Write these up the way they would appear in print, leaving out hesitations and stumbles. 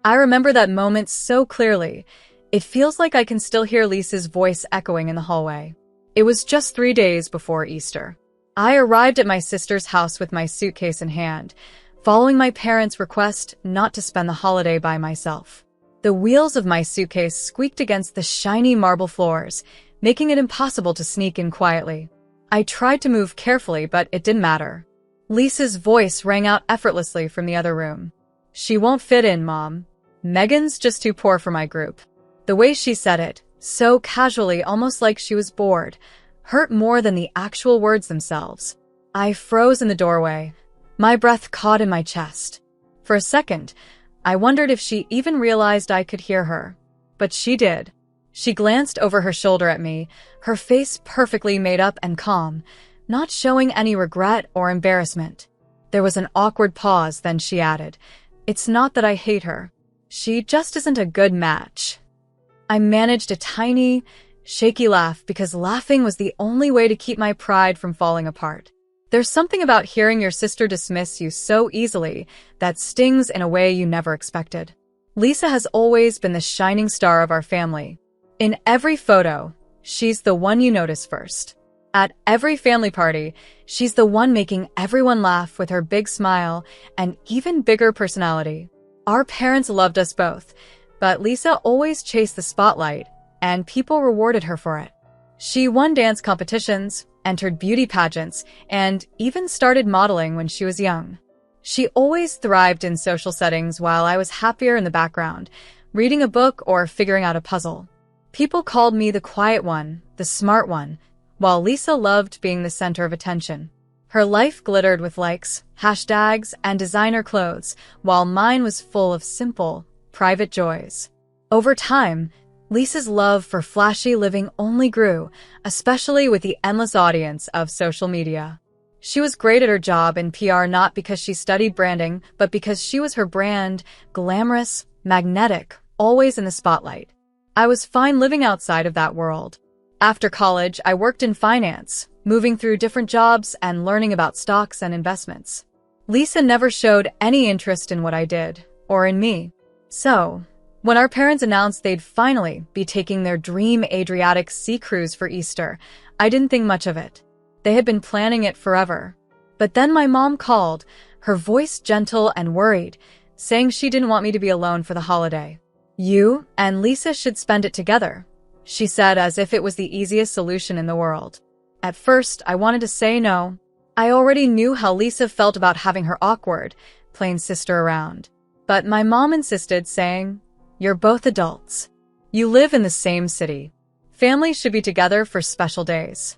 I remember that moment so clearly. It feels like I can still hear Lisa's voice echoing in the hallway. It was just 3 days before Easter. I arrived at my sister's house with my suitcase in hand, following my parents' request not to spend the holiday by myself. The wheels of my suitcase squeaked against the shiny marble floors, making it impossible to sneak in quietly. I tried to move carefully, but it didn't matter. Lisa's voice rang out effortlessly from the other room. "She won't fit in, Mom. Megan's just too poor for my group." The way she said it, so casually, almost like she was bored, hurt more than the actual words themselves. I froze in the doorway, my breath caught in my chest. For a second, I wondered if she even realized I could hear her. But she did. She glanced over her shoulder at me, her face perfectly made up and calm, not showing any regret or embarrassment. There was an awkward pause, then she added, "It's not that I hate her. She just isn't a good match." I managed a tiny, shaky laugh because laughing was the only way to keep my pride from falling apart. There's something about hearing your sister dismiss you so easily that stings in a way you never expected. Lisa has always been the shining star of our family. In every photo, she's the one you notice first. At every family party, she's the one making everyone laugh with her big smile and even bigger personality. Our parents loved us both, but Lisa always chased the spotlight, and people rewarded her for it. She won dance competitions, entered beauty pageants, and even started modeling when she was young. She always thrived in social settings while I was happier in the background, reading a book or figuring out a puzzle. People called me the quiet one, the smart one, while Lisa loved being the center of attention. Her life glittered with likes, hashtags, and designer clothes, while mine was full of simple, private joys. Over time, Lisa's love for flashy living only grew, especially with the endless audience of social media. She was great at her job in PR not because she studied branding, but because she was her brand, glamorous, magnetic, always in the spotlight. I was fine living outside of that world. After college, I worked in finance, moving through different jobs and learning about stocks and investments. Lisa never showed any interest in what I did, or in me. So, when our parents announced they'd finally be taking their dream Adriatic sea cruise for Easter, I didn't think much of it. They had been planning it forever. But then my mom called, her voice gentle and worried, saying she didn't want me to be alone for the holiday. "You and Lisa should spend it together," she said, as if it was the easiest solution in the world. At first, I wanted to say no. I already knew how Lisa felt about having her awkward, plain sister around. But my mom insisted, saying, "You're both adults. You live in the same city. Families should be together for special days."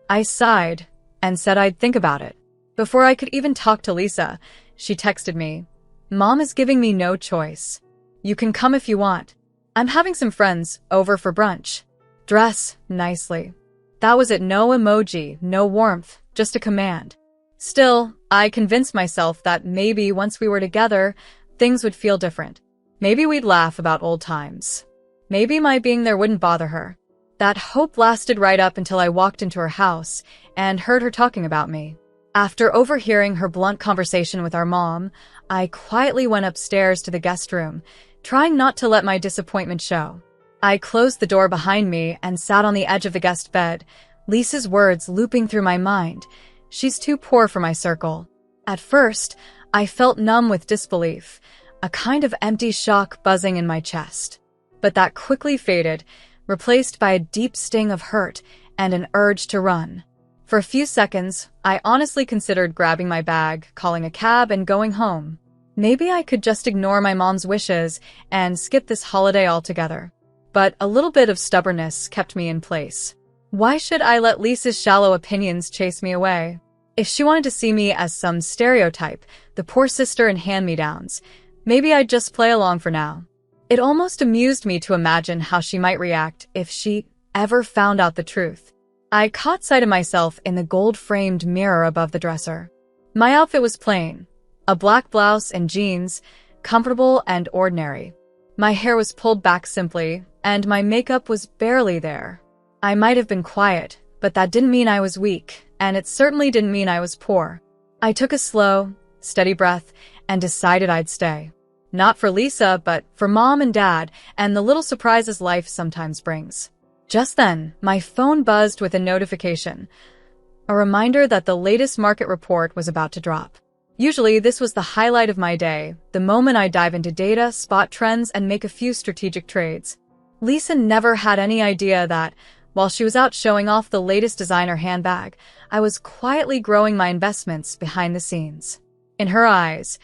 I sighed and said I'd think about it. Before I could even talk to Lisa, she texted me, "Mom is giving me no choice. You can come if you want. I'm having some friends over for brunch. Dress nicely." That was it. No emoji, no warmth, just a command. Still, I convinced myself that maybe once we were together, things would feel different. Maybe we'd laugh about old times. Maybe my being there wouldn't bother her. That hope lasted right up until I walked into her house and heard her talking about me. After overhearing her blunt conversation with our mom, I quietly went upstairs to the guest room, trying not to let my disappointment show. I closed the door behind me and sat on the edge of the guest bed, Lisa's words looping through my mind. "She's too poor for my circle." At first, I felt numb with disbelief, a kind of empty shock buzzing in my chest. But that quickly faded, replaced by a deep sting of hurt and an urge to run. For a few seconds, I honestly considered grabbing my bag, calling a cab, and going home. Maybe I could just ignore my mom's wishes and skip this holiday altogether. But a little bit of stubbornness kept me in place. Why should I let Lisa's shallow opinions chase me away? If she wanted to see me as some stereotype, the poor sister in hand-me-downs, maybe I'd just play along for now. It almost amused me to imagine how she might react if she ever found out the truth. I caught sight of myself in the gold-framed mirror above the dresser. My outfit was plain, a black blouse and jeans, comfortable and ordinary. My hair was pulled back simply, and my makeup was barely there. I might have been quiet, but that didn't mean I was weak, and it certainly didn't mean I was poor. I took a slow, steady breath and decided I'd stay. Not for Lisa, but for Mom and Dad, and the little surprises life sometimes brings. Just then, my phone buzzed with a notification, a reminder that the latest market report was about to drop. Usually, this was the highlight of my day, the moment I dive into data, spot trends, and make a few strategic trades. Lisa never had any idea that, while she was out showing off the latest designer handbag, I was quietly growing my investments behind the scenes. In her eyes,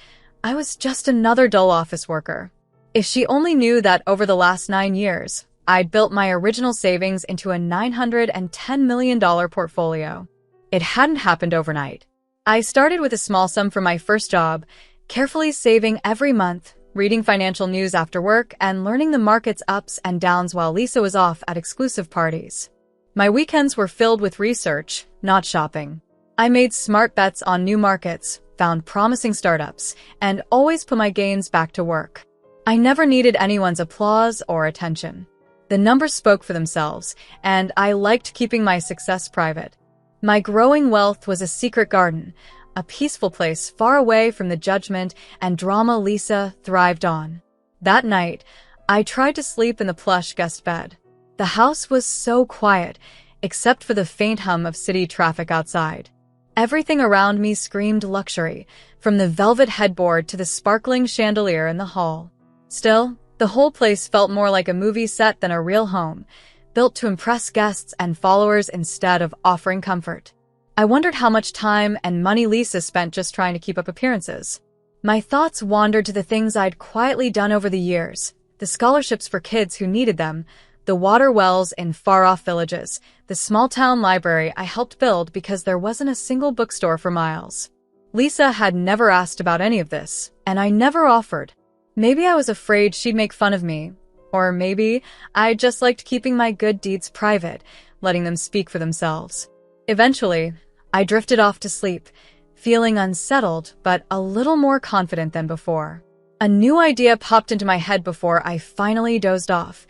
I was just another dull office worker. If she only knew that over the last 9 years, I'd built my original savings into a $910 million portfolio. It hadn't happened overnight. I started with a small sum from my first job, carefully saving every month, reading financial news after work, and learning the market's ups and downs while Lisa was off at exclusive parties. My weekends were filled with research, not shopping. I made smart bets on new markets, found promising startups, and always put my gains back to work. I never needed anyone's applause or attention. The numbers spoke for themselves, and I liked keeping my success private. My growing wealth was a secret garden, a peaceful place far away from the judgment and drama Lisa thrived on. That night, I tried to sleep in the plush guest bed. The house was so quiet, except for the faint hum of city traffic outside. Everything around me screamed luxury, from the velvet headboard to the sparkling chandelier in the hall. Still, the whole place felt more like a movie set than a real home, built to impress guests and followers instead of offering comfort. I wondered how much time and money Lisa spent just trying to keep up appearances. My thoughts wandered to the things I'd quietly done over the years, the scholarships for kids who needed them, the water wells in far-off villages, the small-town library I helped build because there wasn't a single bookstore for miles. Lisa had never asked about any of this, and I never offered. Maybe I was afraid she'd make fun of me, or maybe I just liked keeping my good deeds private, letting them speak for themselves. Eventually, I drifted off to sleep, feeling unsettled but a little more confident than before. A new idea popped into my head before I finally dozed off.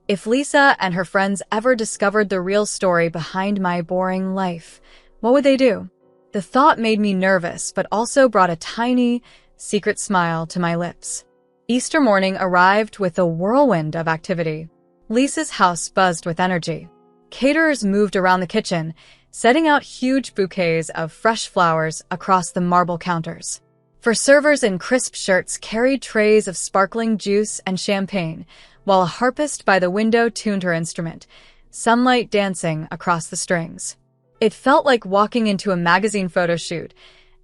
If Lisa and her friends ever discovered the real story behind my boring life, what would they do? The thought made me nervous, but also brought a tiny, secret smile to my lips. Easter morning arrived with a whirlwind of activity. Lisa's house buzzed with energy. Caterers moved around the kitchen, setting out huge bouquets of fresh flowers across the marble counters. For servers in crisp shirts carried trays of sparkling juice and champagne, while a harpist by the window tuned her instrument, sunlight dancing across the strings. It felt like walking into a magazine photo shoot.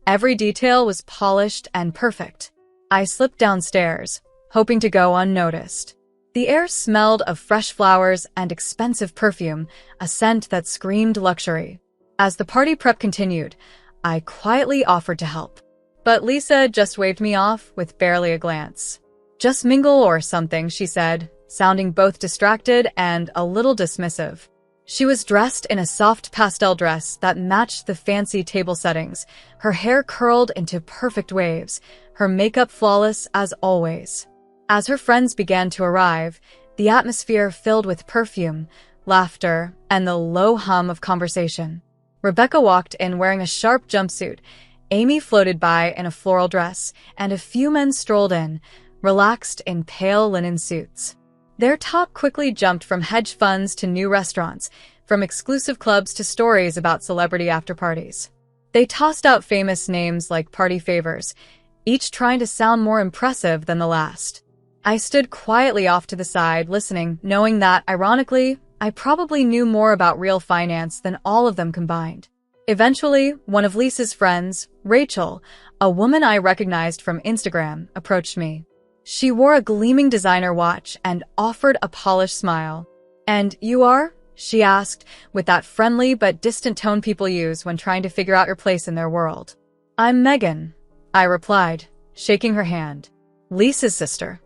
Every detail was polished and perfect. I slipped downstairs, hoping to go unnoticed. The air smelled of fresh flowers and expensive perfume, a scent that screamed luxury. As the party prep continued, I quietly offered to help. But Lisa just waved me off with barely a glance. "Just mingle or something," she said, sounding both distracted and a little dismissive. She was dressed in a soft pastel dress that matched the fancy table settings, her hair curled into perfect waves, her makeup flawless as always. As her friends began to arrive, the atmosphere filled with perfume, laughter, and the low hum of conversation. Rebecca walked in wearing a sharp jumpsuit, Amy floated by in a floral dress, and a few men strolled in, relaxed in pale linen suits. Their talk quickly jumped from hedge funds to new restaurants, from exclusive clubs to stories about celebrity after-parties. They tossed out famous names like party favors, each trying to sound more impressive than the last. I stood quietly off to the side, listening, knowing that, ironically, I probably knew more about real finance than all of them combined. Eventually, one of Lisa's friends, Rachel, a woman I recognized from Instagram, approached me. She wore a gleaming designer watch and offered a polished smile. "And you are?" she asked, with that friendly but distant tone people use when trying to figure out your place in their world. "I'm Megan," I replied, shaking her hand. "Lisa's sister."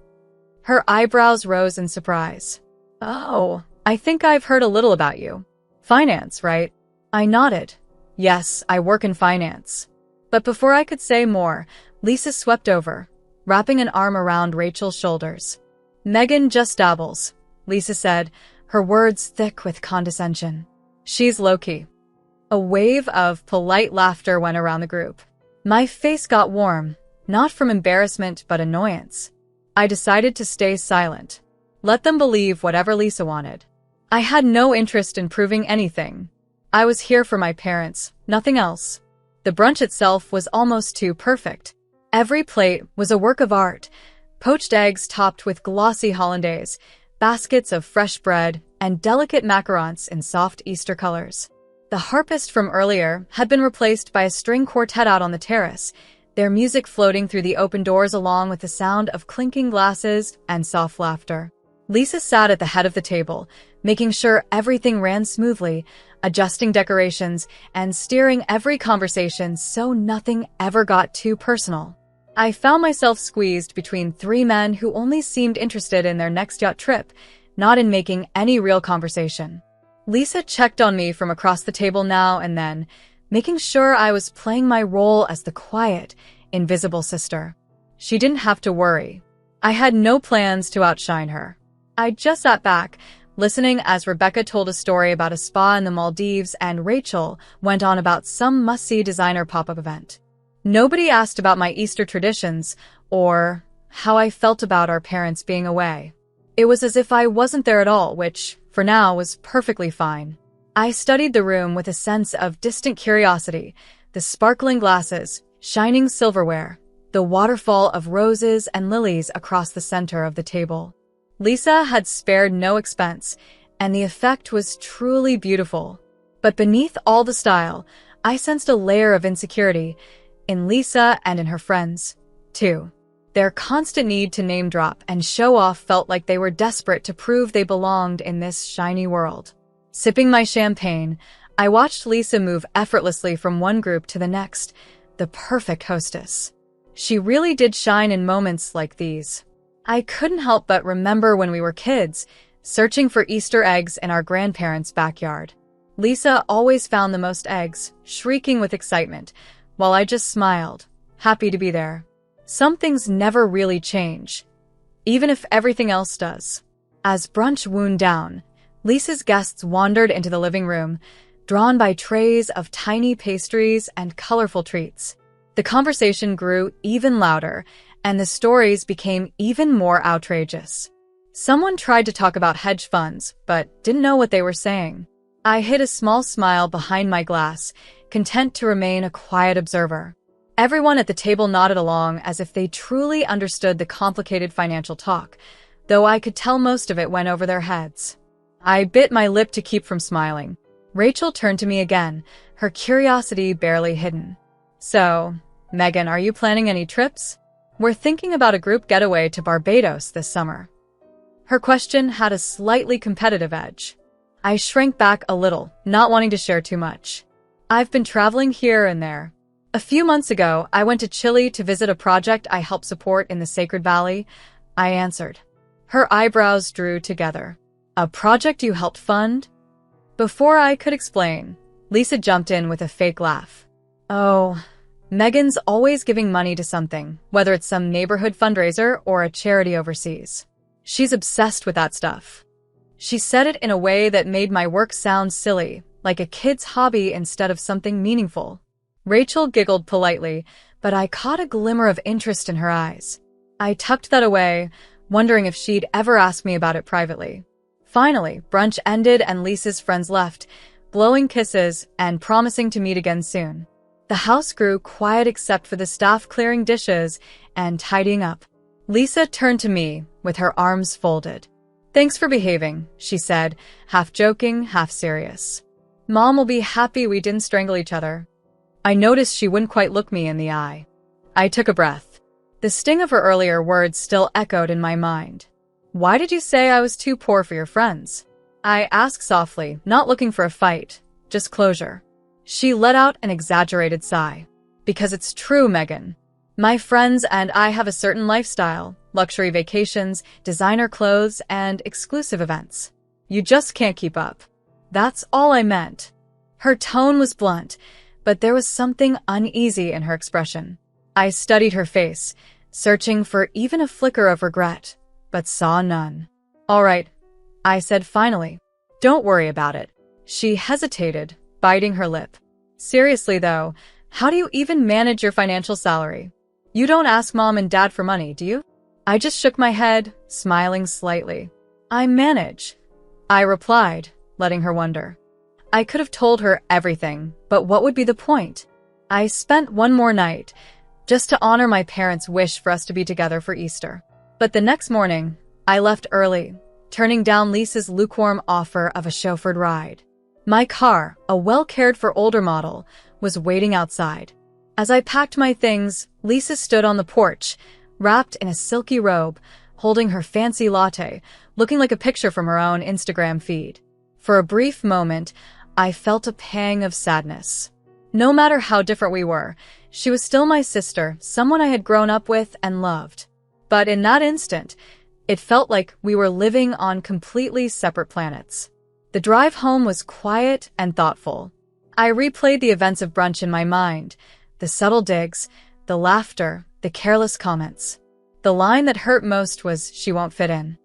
Her eyebrows rose in surprise. "Oh, I think I've heard a little about you. Finance, right?" I nodded. "Yes, I work in finance." But before I could say more, Lisa swept over, wrapping an arm around Rachel's shoulders. "Megan just dabbles," Lisa said, her words thick with condescension. "She's low-key." A wave of polite laughter went around the group. My face got warm, not from embarrassment but annoyance. I decided to stay silent. Let them believe whatever Lisa wanted. I had no interest in proving anything. I was here for my parents, nothing else. The brunch itself was almost too perfect. Every plate was a work of art. Poached eggs topped with glossy hollandaise, baskets of fresh bread, and delicate macarons in soft Easter colors. The harpist from earlier had been replaced by a string quartet out on the terrace, their music floating through the open doors along with the sound of clinking glasses and soft laughter. Lisa sat at the head of the table, making sure everything ran smoothly, adjusting decorations, and steering every conversation so nothing ever got too personal. I found myself squeezed between three men who only seemed interested in their next yacht trip, not in making any real conversation. Lisa checked on me from across the table now and then, making sure I was playing my role as the quiet, invisible sister. She didn't have to worry. I had no plans to outshine her. I just sat back, listening as Rebecca told a story about a spa in the Maldives and Rachel went on about some must-see designer pop-up event. Nobody asked about my Easter traditions or how I felt about our parents being away. It was as if I wasn't there at all, which, for now, was perfectly fine. I studied the room with a sense of distant curiosity, the sparkling glasses, shining silverware, the waterfall of roses and lilies across the center of the table. Lisa had spared no expense, and the effect was truly beautiful. But beneath all the style, I sensed a layer of insecurity, in Lisa and in her friends, too. Their constant need to name drop and show off felt like they were desperate to prove they belonged in this shiny world. Sipping my champagne, I watched Lisa move effortlessly from one group to the next, the perfect hostess. She really did shine in moments like these. I couldn't help but remember when we were kids, searching for Easter eggs in our grandparents' backyard. Lisa always found the most eggs, shrieking with excitement, while I just smiled, happy to be there. Some things never really change, even if everything else does. As brunch wound down, Lisa's guests wandered into the living room, drawn by trays of tiny pastries and colorful treats. The conversation grew even louder, and the stories became even more outrageous. Someone tried to talk about hedge funds, but didn't know what they were saying. I hid a small smile behind my glass, content to remain a quiet observer. Everyone at the table nodded along as if they truly understood the complicated financial talk, though I could tell most of it went over their heads. I bit my lip to keep from smiling. Rachel turned to me again, her curiosity barely hidden. "So, Megan, are you planning any trips? We're thinking about a group getaway to Barbados this summer." Her question had a slightly competitive edge. I shrank back a little, not wanting to share too much. "I've been traveling here and there. A few months ago, I went to Chile to visit a project I helped support in the Sacred Valley," I answered. Her eyebrows drew together. "A project you helped fund?" Before I could explain, Lisa jumped in with a fake laugh. "Oh, Megan's always giving money to something, whether it's some neighborhood fundraiser or a charity overseas. She's obsessed with that stuff." She said it in a way that made my work sound silly, like a kid's hobby instead of something meaningful. Rachel giggled politely, but I caught a glimmer of interest in her eyes. I tucked that away, wondering if she'd ever ask me about it privately. Finally, brunch ended and Lisa's friends left, blowing kisses and promising to meet again soon. The house grew quiet except for the staff clearing dishes and tidying up. Lisa turned to me with her arms folded. "Thanks for behaving," she said, half joking, half serious. "Mom will be happy we didn't strangle each other." I noticed she wouldn't quite look me in the eye. I took a breath. The sting of her earlier words still echoed in my mind. "Why did you say I was too poor for your friends?" I asked softly, not looking for a fight, just closure. She let out an exaggerated sigh. "Because it's true, Megan. My friends and I have a certain lifestyle, luxury vacations, designer clothes, and exclusive events. You just can't keep up." That's all I meant. Her tone was blunt, but there was something uneasy in her expression. I studied her face, searching for even a flicker of regret, but saw none. "All right," I said finally. "Don't worry about it." She hesitated, biting her lip. "Seriously though, how do you even manage your financial salary? You don't ask mom and dad for money, do you?" I just shook my head, smiling slightly. I manage, I replied, letting her wonder. I could have told her everything, but what would be the point? I spent one more night, just to honor my parents' wish for us to be together for Easter. But the next morning, I left early, turning down Lisa's lukewarm offer of a chauffeured ride. My car, a well-cared-for older model, was waiting outside. As I packed my things, Lisa stood on the porch, wrapped in a silky robe, holding her fancy latte, looking like a picture from her own Instagram feed. For a brief moment, I felt a pang of sadness. No matter how different we were, she was still my sister, someone I had grown up with and loved. But in that instant, it felt like we were living on completely separate planets. The drive home was quiet and thoughtful. I replayed the events of brunch in my mind, the subtle digs, the laughter, the careless comments. The line that hurt most was, "She won't fit in."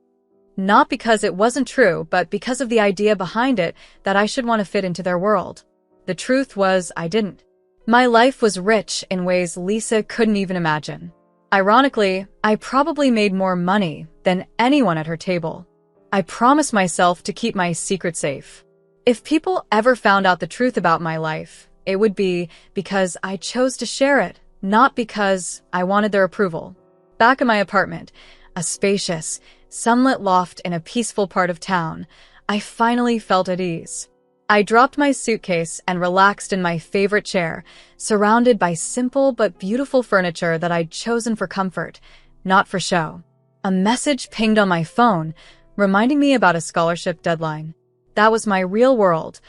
Not because it wasn't true, but because of the idea behind it that I should want to fit into their world. The truth was, I didn't. My life was rich in ways Lisa couldn't even imagine. Ironically, I probably made more money than anyone at her table. I promised myself to keep my secret safe. If people ever found out the truth about my life, it would be because I chose to share it, not because I wanted their approval. Back in my apartment, a spacious, sunlit loft in a peaceful part of town, I finally felt at ease. I dropped my suitcase and relaxed in my favorite chair, surrounded by simple but beautiful furniture that I'd chosen for comfort, not for show. A message pinged on my phone, reminding me about a scholarship deadline. That was my real world,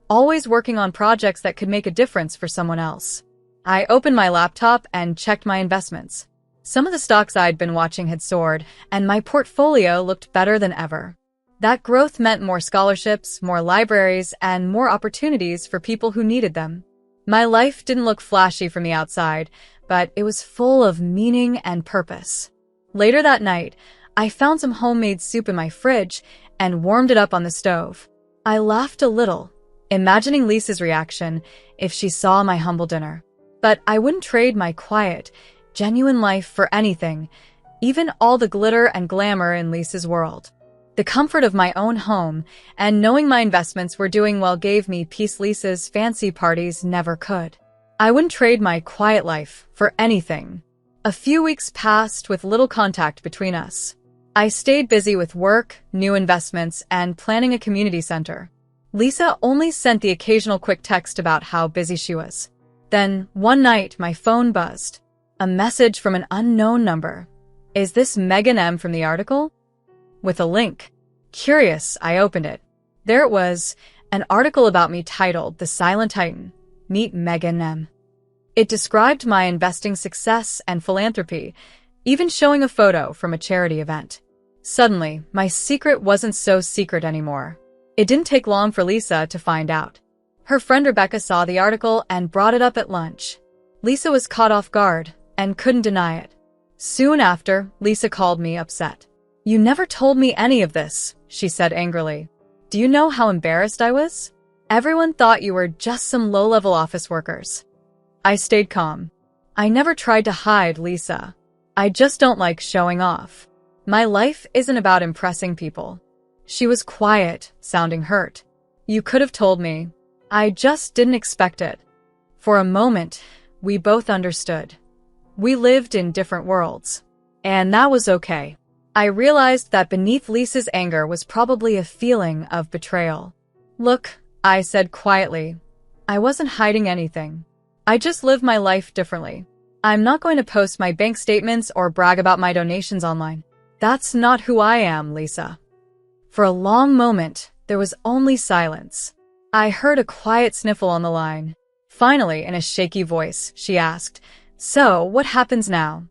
always working on projects that could make a difference for someone else. I opened my laptop and checked my investments. Some of the stocks I'd been watching had soared, and my portfolio looked better than ever. That growth meant more scholarships, more libraries, and more opportunities for people who needed them. My life didn't look flashy from the outside, but it was full of meaning and purpose. Later that night, I found some homemade soup in my fridge and warmed it up on the stove. I laughed a little, imagining Lisa's reaction if she saw my humble dinner. But I wouldn't trade my quiet, genuine life for anything, even all the glitter and glamour in Lisa's world. The comfort of my own home and knowing my investments were doing well gave me peace Lisa's fancy parties never could. I wouldn't trade my quiet life for anything. A few weeks passed with little contact between us. I stayed busy with work, new investments, and planning a community center. Lisa only sent the occasional quick text about how busy she was. Then, one night, my phone buzzed. A message from an unknown number. "Is this Megan M. from the article?" With a link. Curious, I opened it. There it was, an article about me titled "The Silent Titan. Meet Megan M." It described my investing success and philanthropy, even showing a photo from a charity event. Suddenly, my secret wasn't so secret anymore. It didn't take long for Lisa to find out. Her friend Rebecca saw the article and brought it up at lunch. Lisa was caught off guard and couldn't deny it. Soon after, Lisa called me upset. "You never told me any of this," she said angrily. "Do you know how embarrassed I was? Everyone thought you were just some low-level office workers." I stayed calm. I never tried to hide, Lisa. I just don't like showing off. My life isn't about impressing people. She was quiet, sounding hurt. "You could have told me. I just didn't expect it." For a moment, we both understood. We lived in different worlds. And that was okay. I realized that beneath Lisa's anger was probably a feeling of betrayal. "Look," I said quietly, "I wasn't hiding anything. I just live my life differently. I'm not going to post my bank statements or brag about my donations online. That's not who I am, Lisa." For a long moment, there was only silence. I heard a quiet sniffle on the line. Finally, in a shaky voice, she asked, "So, what happens now?"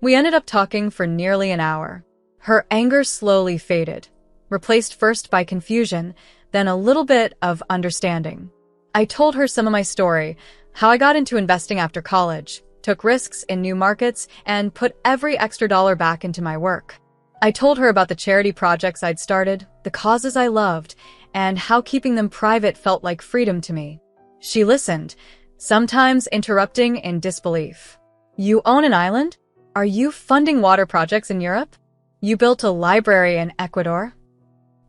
We ended up talking for nearly an hour. Her anger slowly faded, replaced first by confusion, then a little bit of understanding. I told her some of my story, how I got into investing after college, took risks in new markets, and put every extra dollar back into my work. I told her about the charity projects I'd started, the causes I loved, and how keeping them private felt like freedom to me. She listened, sometimes interrupting in disbelief. "You own an island?" Are you funding water projects in Europe? You built a library in Ecuador?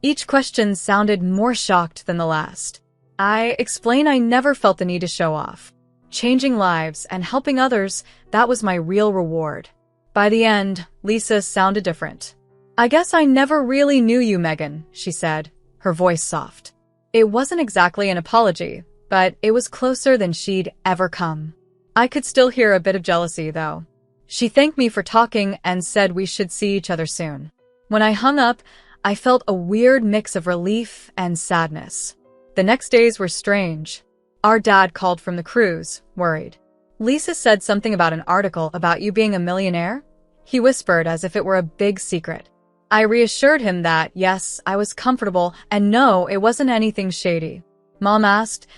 Each question sounded more shocked than the last. I explained I never felt the need to show off. Changing lives and helping others, that was my real reward. By the end, Lisa sounded different. I guess I never really knew you, Megan, she said, her voice soft. It wasn't exactly an apology, but it was closer than she'd ever come. I could still hear a bit of jealousy, though. She thanked me for talking and said we should see each other soon. When I hung up, I felt a weird mix of relief and sadness. The next days were strange. Our dad called from the cruise, worried. Lisa said something about an article about you being a millionaire. He whispered as if it were a big secret. I reassured him that, yes, I was comfortable, and no, it wasn't anything shady. Mom asked,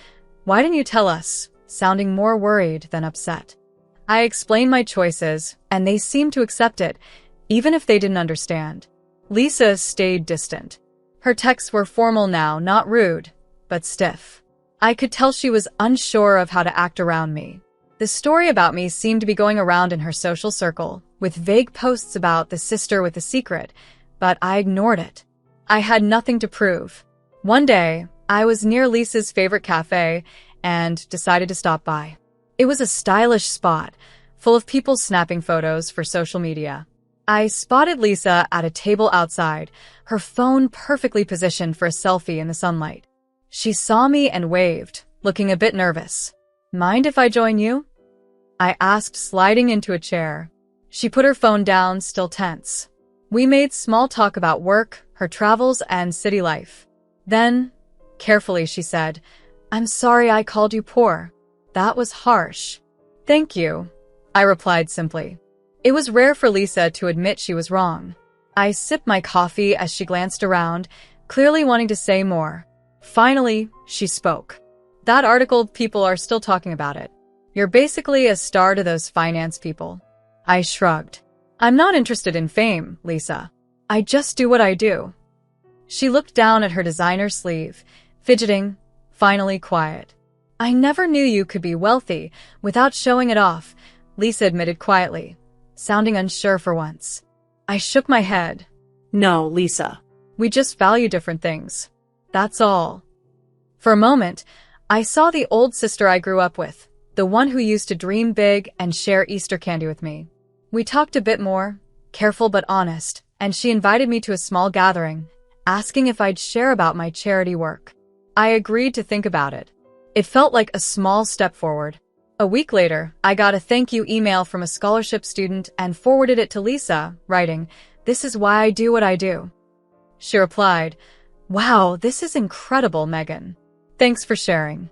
"Why didn't you tell us?" sounding more worried than upset. I explained my choices, and they seemed to accept it, even if they didn't understand. Lisa stayed distant. Her texts were formal now, not rude, but stiff. I could tell she was unsure of how to act around me. The story about me seemed to be going around in her social circle, with vague posts about the sister with the secret, but I ignored it. I had nothing to prove. One day, I was near Lisa's favorite cafe and decided to stop by. It was a stylish spot, full of people snapping photos for social media. I spotted Lisa at a table outside, her phone perfectly positioned for a selfie in the sunlight. She saw me and waved, looking a bit nervous. "Mind if I join you?" I asked, sliding into a chair. She put her phone down, still tense. We made small talk about work, her travels, and city life. Then, carefully, she said, "I'm sorry I called you poor. That was harsh." "Thank you," I replied simply. It was rare for Lisa to admit she was wrong. I sipped my coffee as she glanced around, clearly wanting to say more. Finally, she spoke. "That article, people are still talking about it. You're basically a star to those finance people." I shrugged. "I'm not interested in fame, Lisa. I just do what I do." She looked down at her designer sleeve, fidgeting, finally quiet. "I never knew you could be wealthy without showing it off," Lisa admitted quietly, sounding unsure for once. I shook my head. "No, Lisa. We just value different things. That's all." For a moment, I saw the old sister I grew up with, the one who used to dream big and share Easter candy with me. We talked a bit more, careful but honest, and she invited me to a small gathering, asking if I'd share about my charity work. I agreed to think about it. It felt like a small step forward. A week later, I got a thank you email from a scholarship student and forwarded it to Lisa, writing, "This is why I do what I do." She replied, "Wow, this is incredible, Megan. Thanks for sharing."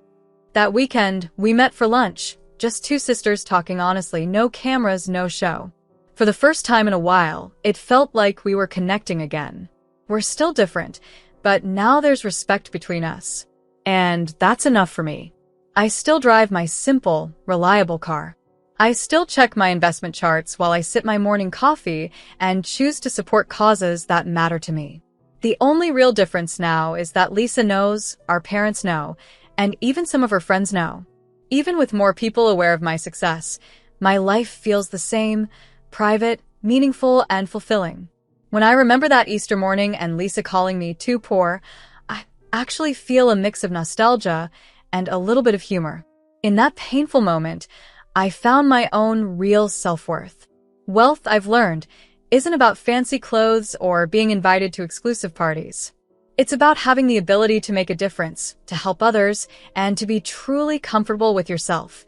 That weekend, we met for lunch, just two sisters talking honestly, no cameras, no show. For the first time in a while, it felt like we were connecting again. We're still different, but now there's respect between us. And that's enough for me. I still drive my simple, reliable car. I still check my investment charts while I sip my morning coffee and choose to support causes that matter to me. The only real difference now is that Lisa knows, our parents know, and even some of her friends know. Even with more people aware of my success, my life feels the same, private, meaningful, and fulfilling. When I remember that Easter morning and Lisa calling me too poor, I actually feel a mix of nostalgia and a little bit of humor. In that painful moment, I found my own real self-worth. Wealth, I've learned, isn't about fancy clothes or being invited to exclusive parties. It's about having the ability to make a difference, to help others, and to be truly comfortable with yourself,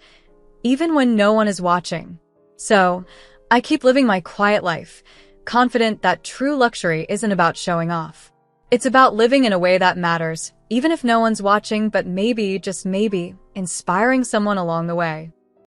even when no one is watching. So, I keep living my quiet life, confident that true luxury isn't about showing off. It's about living in a way that matters, even if no one's watching, but maybe, just maybe, inspiring someone along the way.